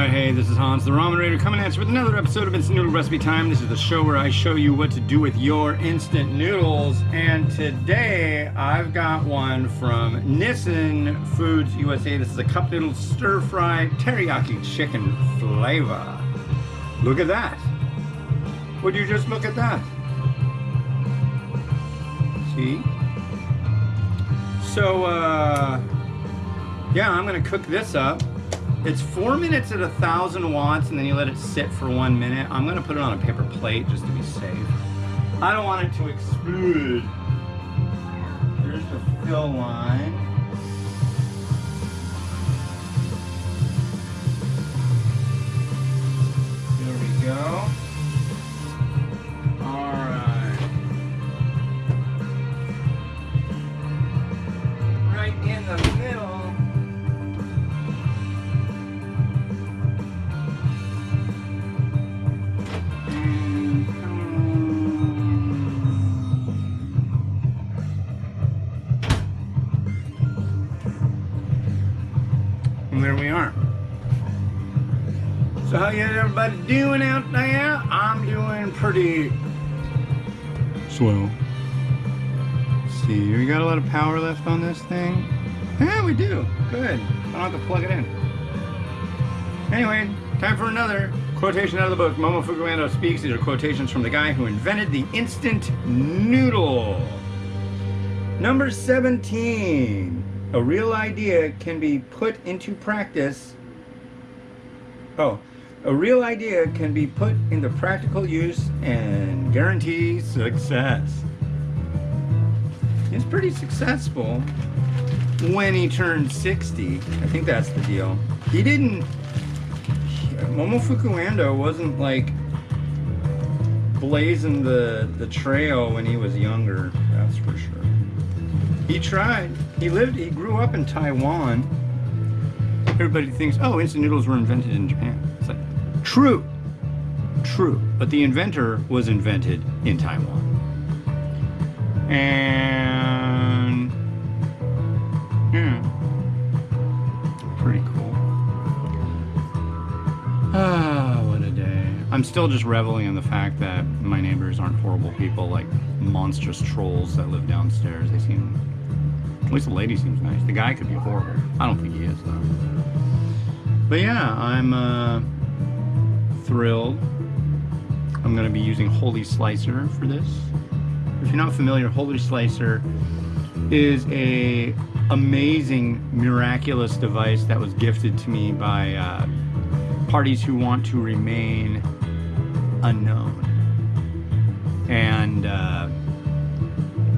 Alright, hey, this is Hans, the Ramen Raider, coming at you with another episode of Instant Noodle Recipe Time. This is the show where I show you what to do with your instant noodles. And today, I've got one from Nissin Foods USA. This is a cup noodle stir-fried teriyaki chicken flavor. Look at that. Would you just look at that? See? So, yeah, I'm gonna cook this up. It's 4 minutes at 1,000 watts, and then you let it sit for 1 minute. I'm gonna put it on a paper plate just to be safe. I don't want it to explode. Here's the fill line. There we go. All right. Right in the middle. And there we are. So how everybody doing out there? I'm doing pretty swell. See, we got a lot of power left on this thing. Yeah, we do. Good. I don't have to plug it in. Anyway, time for another quotation out of the book. Momo Fukuando speaks. These are quotations from the guy who invented the instant noodle. Number 17. A real idea can be put into practice. A real idea can be put into practical use and guarantee success. He's pretty successful when he turned 60. I think that's the deal. He didn't... Momo Fukuando wasn't like blazing the trail when he was younger, that's for sure. He tried. He grew up in Taiwan. Everybody thinks, oh, instant noodles were invented in Japan. It's like, true, but the inventor was invented in Taiwan. And, yeah, pretty cool. Ah, what a day. I'm still just reveling in the fact that my neighbors aren't horrible people like monstrous trolls that live downstairs. They seem... At least the lady seems nice. The guy could be horrible. I don't think he is, though. But yeah, I'm thrilled. I'm going to be using Holy Slicer for this. If you're not familiar, Holy Slicer is a amazing, miraculous device that was gifted to me by parties who want to remain unknown. And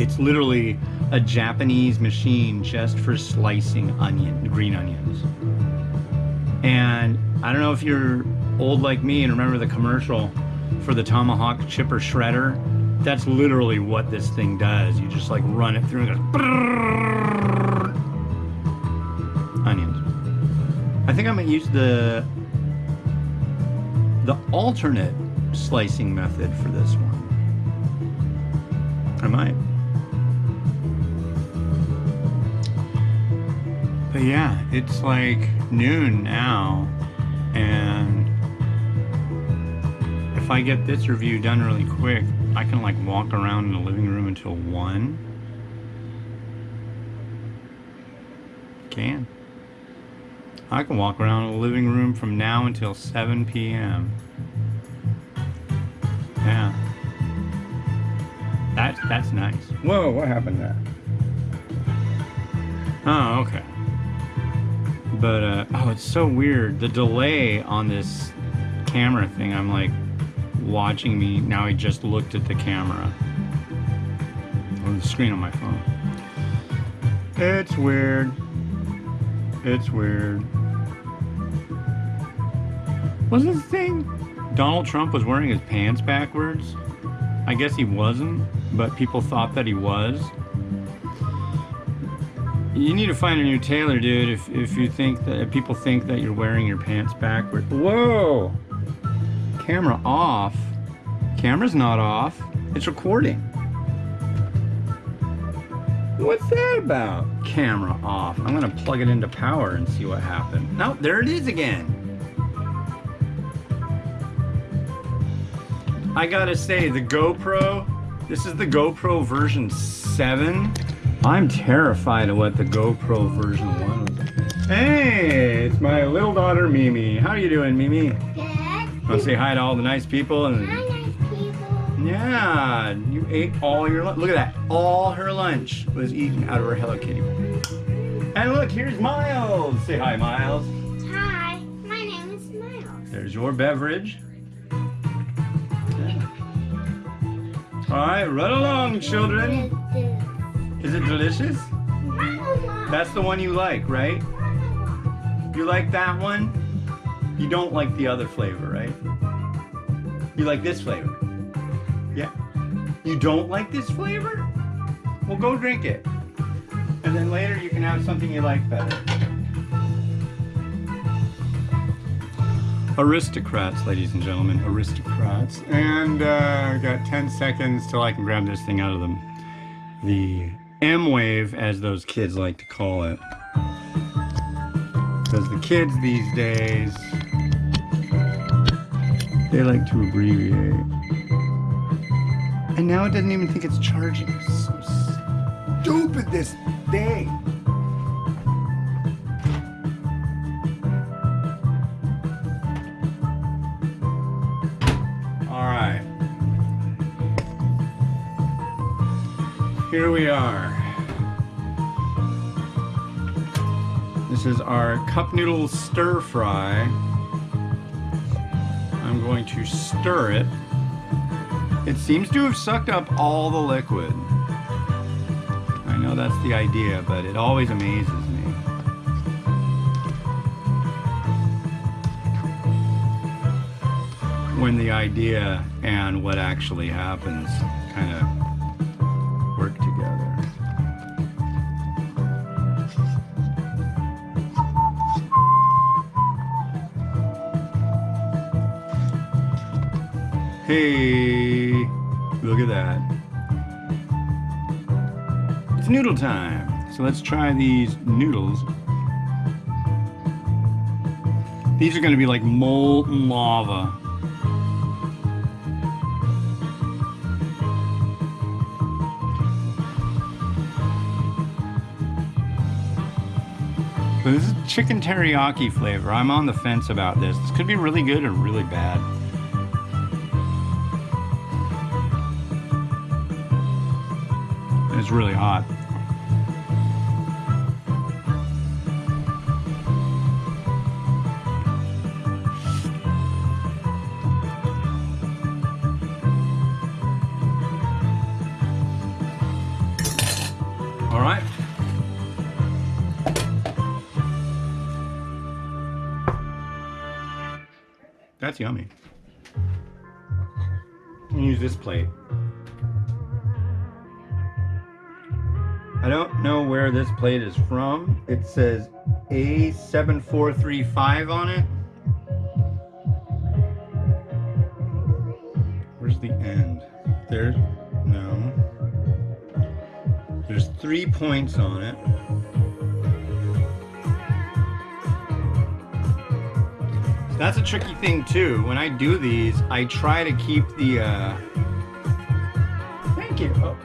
it's literally a Japanese machine just for slicing green onions. And I don't know if you're old like me and remember the commercial for the Tomahawk Chipper Shredder. That's literally what this thing does. You just like run it through and it goes brrrr, onions. I think I might use the alternate slicing method for this one. I might. But yeah, it's like noon now, and if I get this review done really quick, I can like walk around in the living room until 1. I can walk around in the living room from now until 7 p.m. Yeah. That's nice. Whoa, what happened there? Oh, okay. But, oh, it's so weird. The delay on this camera thing, I'm like watching me. Now I just looked at the camera. Or the screen on my phone. It's weird. It's weird. Wasn't the thing Donald Trump was wearing his pants backwards? I guess he wasn't, but people thought that he was. You need to find a new tailor, dude, if you think that, if people think that you're wearing your pants backward. Whoa! Camera off. Camera's not off. It's recording. What's that about? Camera off. I'm gonna plug it into power and see what happened. No, there it is again. I gotta say, the GoPro, this is the GoPro version 7. I'm terrified of what the GoPro version 1 was. Hey, it's my little daughter Mimi. How you doing, Mimi? Good. Want to say hi to all the nice people? And Hi, nice people. yeah, you ate all your lunch. Look at that. All her lunch was eaten out of her Hello Kitty. And look, here's Miles. Say hi, Miles. Hi, my name is Miles. There's your beverage. All right, run along, children. Is it delicious? That's the one you like, right? You like that one? You don't like the other flavor, right? You like this flavor? Yeah. You don't like this flavor? Well, go drink it. And then later you can have something you like better. Aristocrats, ladies and gentlemen, aristocrats. And we got 10 seconds till I can grab this thing out of the M-wave, as those kids like to call it. Because the kids these days, they like to abbreviate. And now it doesn't even think it's charging. It's so stupid, this thing. Alright. Here we are. This is our cup noodle stir fry. I'm going to stir it. It seems to have sucked up all the liquid. I know that's the idea, but it always amazes me. When the idea and what actually happens kind of work together. Hey, look at that. It's noodle time. So let's try these noodles. These are going to be like molten lava. So this is chicken teriyaki flavor. I'm on the fence about this. This could be really good or really bad. It's really hot. All right. That's yummy. I'm gonna use this plate. I don't know where this plate is from. It says A7435 on it. Where's the end? There's, no. There's 3 points on it. So that's a tricky thing too. When I do these, I try to keep the, thank you. Oh.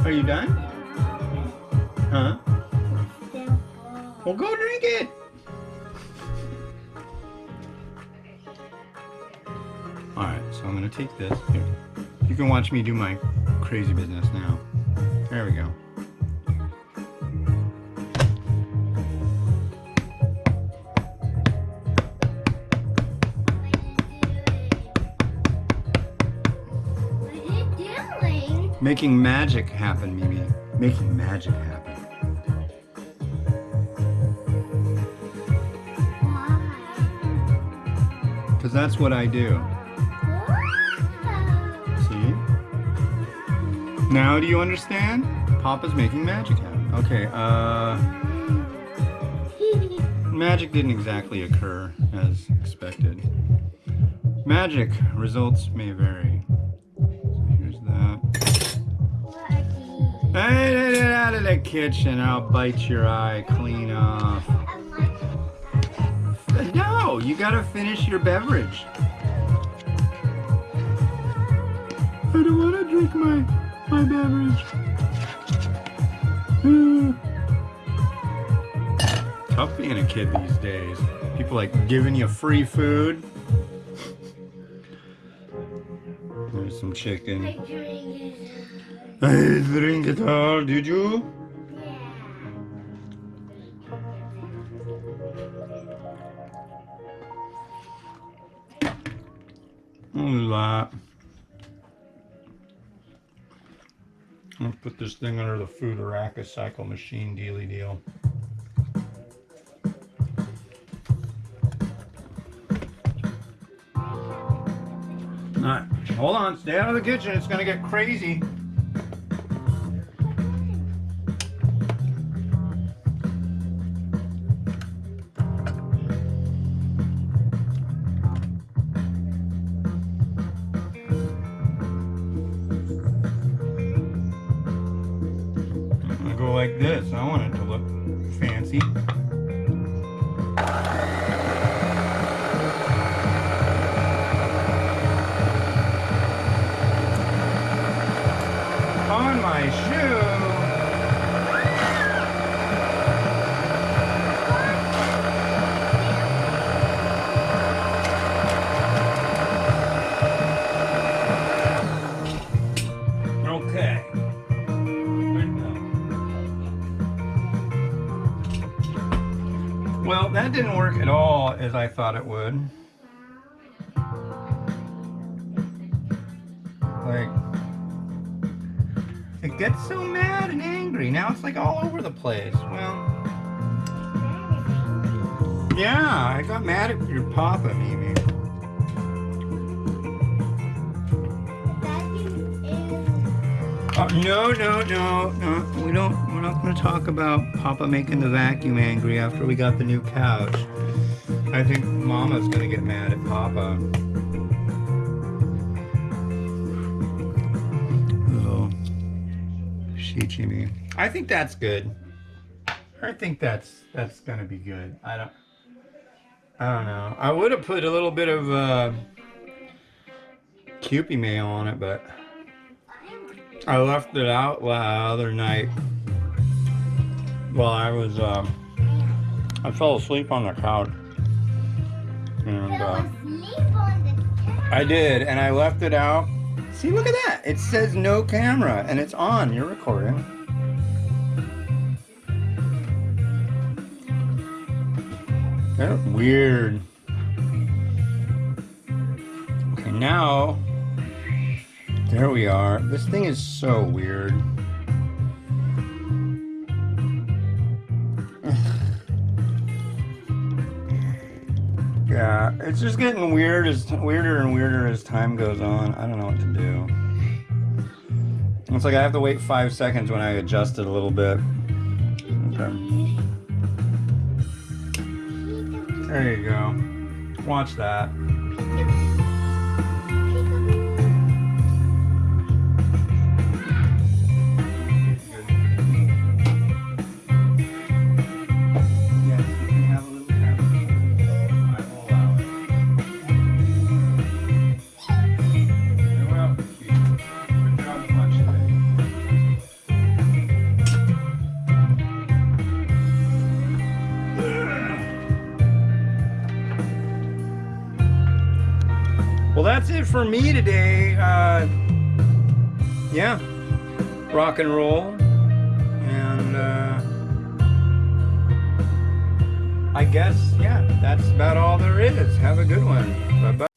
Are you done? Huh? Well, go drink it. All right, so I'm gonna take this. Here. You can watch me do my crazy business now. There we go. Making magic happen, Mimi. Making magic happen. Because that's what I do. See? Now do you understand? Papa's making magic happen. Okay, magic didn't exactly occur as expected. Magic results may vary. Hey, get out of the kitchen. I'll bite your eye clean off. No, you gotta finish your beverage. I don't want to drink my beverage. Tough being a kid these days. People like giving you free food. There's some chicken. I drink it all. Did you? That. I'm gonna put this thing under the food cycle machine dealy deal. Not. Hold on, stay out of the kitchen. It's gonna get crazy. Go like this. I want it to look fancy. On my shoe. Okay. Well, that didn't work at all as I thought it would. Like, it gets so mad and angry. Now it's like all over the place. Well, yeah, I got mad at your papa, Mimi. No. We're not going to talk about Papa making the vacuum angry after we got the new couch. I think Mama's going to get mad at Papa. Little Shichimi. I think that's good. I think that's going to be good. I don't know. I would have put a little bit of Kewpie mayo on it, but I left it out the other night while I was, I fell asleep on the couch. And, I did, and I left it out. See, look at that. It says no camera, and it's on. You're recording. That's weird. Okay, now, there we are. This thing is so weird. Yeah, it's just getting weirder and weirder as time goes on. I don't know what to do. It's like I have to wait 5 seconds when I adjust it a little bit. Okay. There you go. Watch that. Well, that's it for me today. Yeah, rock and roll. And I guess, yeah, that's about all there is. Have a good one. Bye-bye.